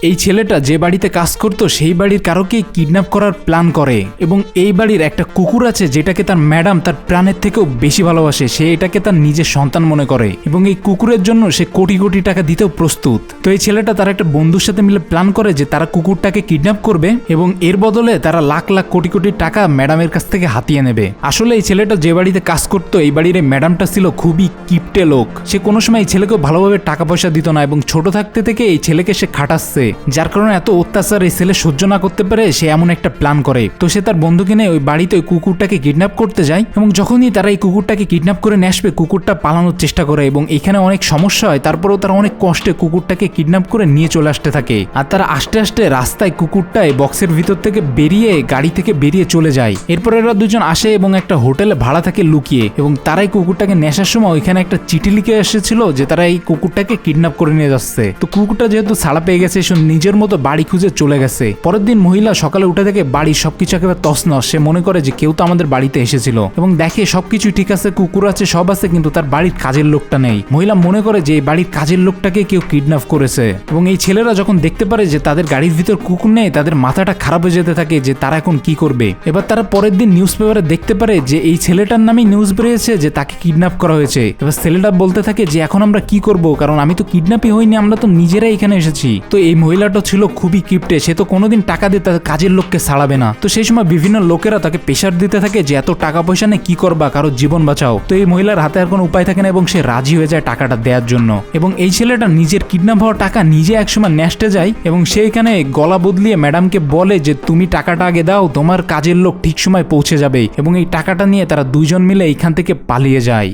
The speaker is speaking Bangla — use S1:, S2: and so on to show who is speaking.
S1: এই ছেলেটা যে বাড়িতে কাজ করতো সেই বাড়ির কারোকে কিডন্যাপ করার প্ল্যান করে এবং এই বাড়ির একটা কুকুর আছে যেটাকে তার ম্যাডাম তার প্রাণের থেকেও বেশি ভালোবাসে। সে এটাকে তার নিজের সন্তান মনে করে এবং এই কুকুরের জন্য সে কোটি কোটি টাকা দিতেও প্রস্তুত। তো এই ছেলেটা তার একটা বন্ধুর সাথে মিলে প্ল্যান করে যে তারা কুকুরটাকে কিডন্যাপ করবে এবং এর বদলে তারা লাখ লাখ কোটি কোটি টাকা ম্যাডামের কাছ থেকে হাতিয়ে নেবে। আসলে এই ছেলেটা যে বাড়িতে কাজ করতো এই বাড়ির ম্যাডামটা ছিল খুবই কিপটে লোক। সে কোনো সময় এই ছেলেকে ভালোভাবে টাকা পয়সা দিত না এবং ছোট থাকতে থেকে এই ছেলেকে সে খাটাচ্ছে, যার কারণে এত অত্যাচার এই ছেলে সহ্য না করতে পারে সে এমন একটা প্ল্যান করে। তো সে তার বন্ধুকে নিয়ে ওই বাড়িতে ওই কুকুরটাকে কিডন্যাপ করতে যায় এবং যখনই তারা এই কুকুরটাকে কিডন্যাপ করে নিয়ে আসবে কুকুরটা পালানোর চেষ্টা করে এবং এখানে অনেক সমস্যা হয়। তারপরেও তারা অনেক কষ্টে কুকুরটাকে কিডন্যাপ করে নিয়ে চলে আসতে থাকে আর তারা আস্তে আস্তে রাস্তায় কুকুরটায় বক্সের ভিতর থেকে বেরিয়ে গাড়ি থেকে বেরিয়ে চলে যায়। এরপর এরা দুজন আসে এবং একটা হোটেলে ভাড়া থাকে লুকিয়ে এবং তারাই কুকুরটাকে নেশার সময় ওইখানে একটা চিঠি লিখে এসেছিল যে তারা এই কুকুরটাকে কিডন্যাপ করে নিয়ে যাচ্ছে। তো কুকুরটা যেহেতু ছাড়া পেয়ে গেছে সে নিজের মতো বাড়ি খুঁজে চলে গেছে। পরের দিন মহিলা সকালে উঠে থেকে বাড়ির সবকিছু একেবারে তছনছ। সে মনে করে যে কেউ তো আমাদের বাড়িতে এসেছিল এবং দেখে সবকিছু ঠিক আছে, কুকুর আছে, সব আছে, কিন্তু তার বাড়ির কাজের লোকটা নেই। মহিলা মনে করে যে এই বাড়ির কাজের লোকটাকে কেউ কিডন্যাপ করেছে এবং এই ছেলেরা যখন দেখতে পারে যে তাদের গাড়ির ভিতর কুকুর নেই তাদের মাথাটা খারাপ হয়ে যেতে থাকে যে তারা এখন কি করবে। এবার তারা পরের দিন নিউজ পেপারে দেখতে পারে যে এই ছেলেটার নামেই নিউজ বেরিয়েছে যে তাকে কিডন্যাপ করা হয়েছে। এবার ছেলেটা বলতে থাকে যে এখন আমরা কি করব, কারণ আমি তো কিডন্যাপই হইনি, আমরা তো নিজেরাই এখানে এসেছি। তো এই মহিলাটা ছিল খুবই কিপটে, সে তো কোনোদিন টাকা দিয়ে তাদের কাজের লোককে ছাড়াবে না। তো সেই সময় বিভিন্ন লোকেরা তাকে প্রেশার দিতে থাকে যে এত টাকা পয়সা নেই, কি করবা, কারো জীবন বাঁচাও। তো এই মহিলার হাতে আর কোনো উপায় থাকে না এবং সে রাজি হয়ে যায় টাকাটা দেওয়ার জন্য এবং এই ছেলেটা নিজের কিডন্যাপ হওয়া টাকা নিজে একসময় নেস্টে যায় এবং সে এখানে গলা বদলিয়ে ম্যাডামকে বলে যে তুমি টাকাটা আগে দাও, তোমার কাজের লোক ঠিক সময় পৌঁছে যাবে এবং এই টাকাটা নিয়ে তারা দুইজন মিলে এইখান থেকে পালিয়ে যায়।